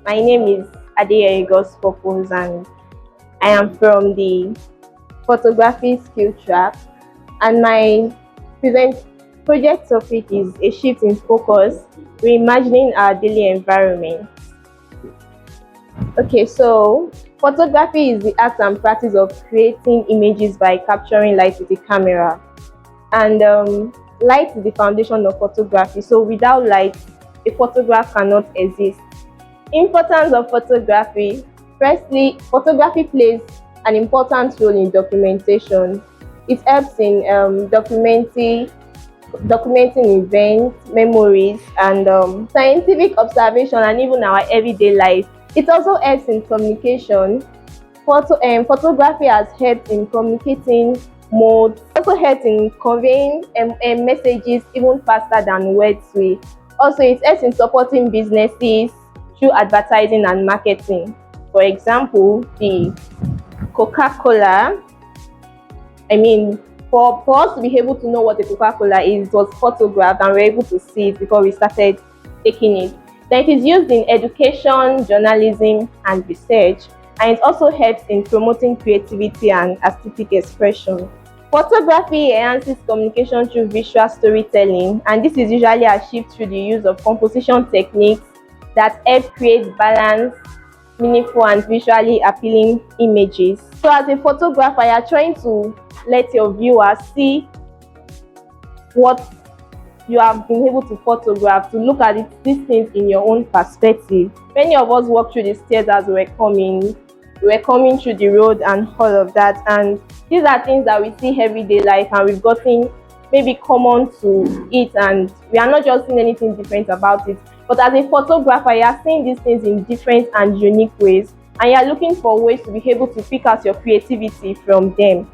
My name is Adeyeye Godspurpose and I am from the photography skill track, and my present project topic is a shift in focus, reimagining our daily environment. Okay, so photography is the art and practice of creating images by capturing light with a camera. And light is the foundation of photography. So without light, a photograph cannot exist. Importance of photography. Firstly, photography plays an important role in documentation. It helps in documenting events, memories, and scientific observation, and even our everyday life. It also helps in communication. Photography has helped in communicating modes, also helps in conveying messages even faster than words will. Also, it helps in supporting businesses through advertising and marketing. For example, the Coca-Cola, for us to be able to know what a Coca-Cola is, it was photographed and we were able to see it before we started taking it. Then it is used in education, journalism, and research, and it also helps in promoting creativity and aesthetic expression. Photography enhances communication through visual storytelling, and this is usually achieved through the use of composition techniques that help create balanced, meaningful, and visually appealing images. So as a photographer, you are trying to let your viewers see what you have been able to photograph, to look at these things in your own perspective. Many of us walked through the stairs as we were coming through the road and all of that, and these are things that we see everyday life and we've gotten maybe common to it, and we are not just seeing anything different about it. But as a photographer, you are seeing these things in different and unique ways, and you are looking for ways to be able to pick out your creativity from them.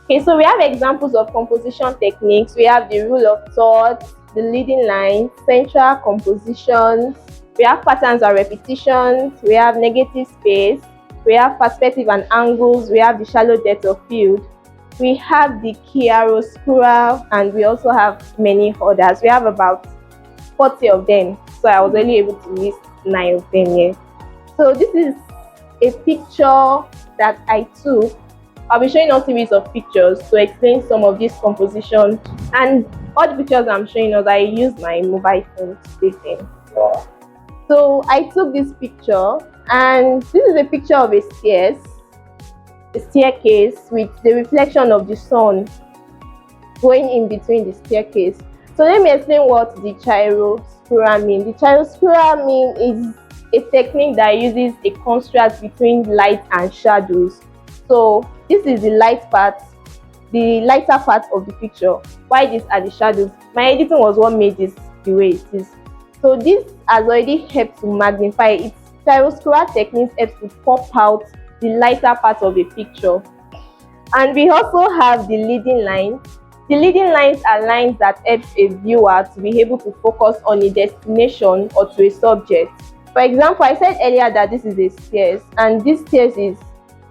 Okay, so we have examples of composition techniques. We have the rule of thought, the leading line, central compositions. We have patterns and repetitions. We have negative space. We have perspective and angles. We have the shallow depth of field. We have the chiaroscuro, and we also have many others. We have about 40 of them. So I was only able to list 9 of them here. So this is a picture that I took. I'll be showing a series of pictures to explain some of these compositions, and all the pictures I'm showing us, I used my mobile phone to take them. So I took this picture, and this is a picture of a staircase with the reflection of the sun going in between the staircase. So let me explain what the chiaroscuro means. The chiaroscuro means is a technique that uses a contrast between light and shadows. So this is the light part, the lighter part of the picture, while these are the shadows. My editing was what made this the way it is. So this has already helped to magnify it. Chiaroscuro techniques help to pop out the lighter part of a picture. And we also have the leading line. The leading lines are lines that help a viewer to be able to focus on a destination or to a subject. For example, I said earlier that this is a stairs, and this stairs is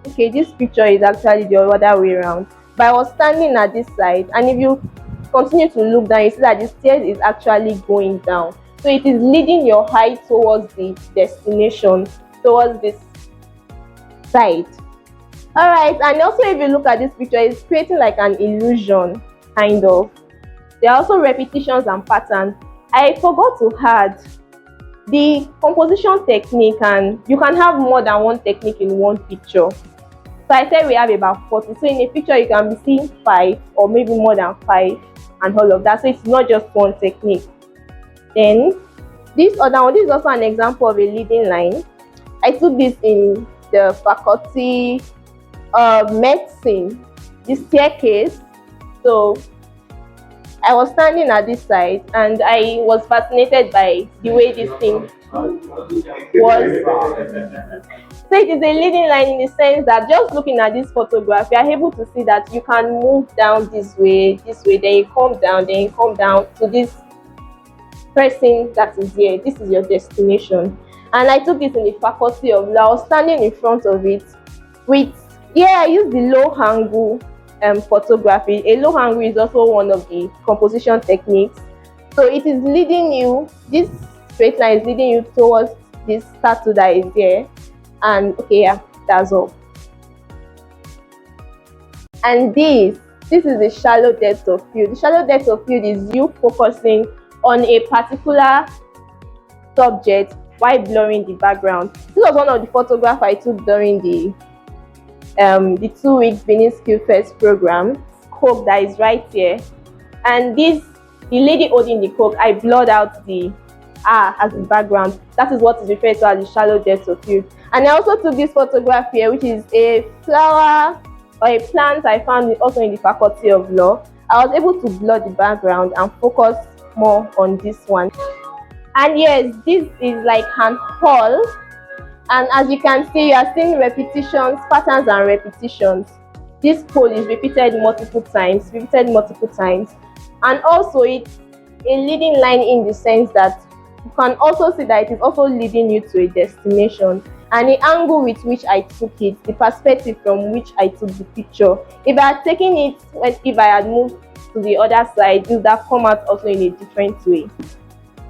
okay, this picture is actually the other way around. But I was standing at this side, and if you continue to look down, you see that the stairs is actually going down. So it is leading your eye towards the destination, towards this side. Alright, and also if you look at this picture, it's creating like an illusion, kind of. There are also repetitions and patterns. I forgot to add the composition technique, and you can have more than one technique in one picture. So I said we have about 40. So in a picture, you can be seeing 5 or maybe more than 5 and all of that. So it's not just one technique. Then this other one, this is also an example of a leading line. I took this in the faculty of medicine, the staircase. So I was standing at this side, and I was fascinated by the way this thing was. So it is a leading line in the sense that just looking at this photograph, you are able to see that you can move down this way, then you come down to this person that is here. This is your destination. And I took this in the faculty of law. I was standing in front of it with, I used the low angle photography. A low angle is also one of the composition techniques. So it is leading you, this straight line is leading you towards this statue that is there. And okay, yeah, that's all. And this is the shallow depth of field. The shallow depth of field is you focusing on a particular subject while blurring the background. This was one of the photographs I took during the 2 week Benin Skill Fest program. Coke that is right here, and the lady holding the Coke, I blurred out the as the background. That is what is referred to as the shallow depth of field. And I also took this photograph here, which is a flower or a plant I found also in the Faculty of Law. I was able to blur the background and focus more on this one. And yes, this is like an hall, and as you can see, you are seeing repetitions, patterns and repetitions. This pole is repeated multiple times, and also it's a leading line in the sense that you can also see that it is also leading you to a destination. And the angle with which I took it, the perspective from which I took the picture, if I had taken it, if I had moved to the other side, it would have come out also in a different way.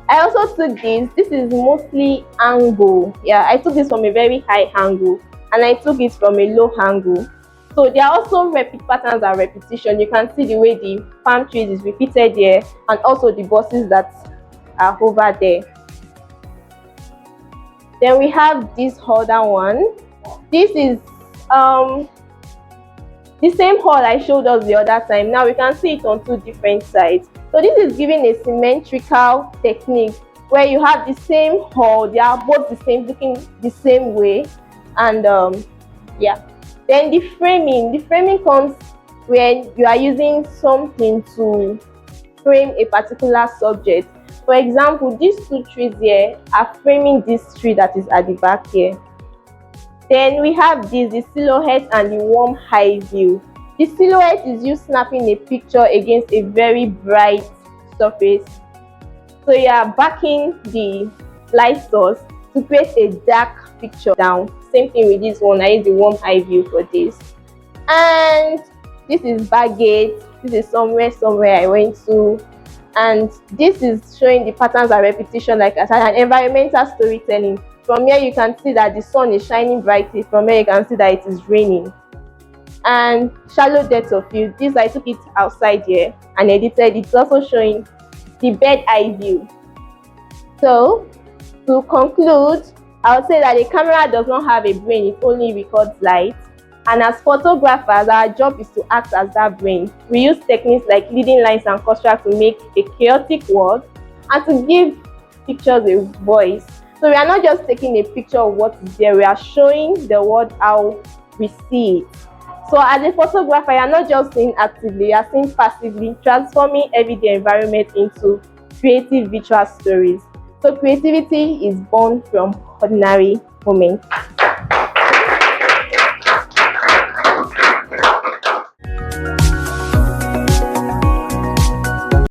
I also took this is mostly angle. Yeah, I took this from a very high angle and I took it from a low angle. So there are also repeat patterns and repetition. You can see the way the palm trees is repeated here, and also the buses that are over there. Then we have this other one. This is the same hall I showed us the other time. Now we can see it on two different sides. So this is giving a symmetrical technique where you have the same hall, they are both the same, looking the same way. And yeah. Then the framing comes when you are using something to frame a particular subject. For example, these two trees here are framing this tree that is at the back here. Then we have the silhouette and the warm high view. The silhouette is you snapping a picture against a very bright surface. So you are backing the light source to create a dark picture down. Same thing with this one. I use the warm high view for this. And this is Baggate. This is somewhere I went to. And this is showing the patterns and repetition, like I said, and environmental storytelling. From here you can see that the sun is shining brightly. From here you can see that it is raining. And shallow depth of field. This I took it outside here and edited. It's also showing the bird eye view. So to conclude, I would say that the camera does not have a brain, it only records light. And as photographers, our job is to act as that brain. We use techniques like leading lines and construct to make a chaotic world and to give pictures a voice. So we are not just taking a picture of what is there, we are showing the world how we see it. So as a photographer, you are not just seeing actively, you are seeing passively, transforming everyday environment into creative visual stories. So creativity is born from ordinary moments.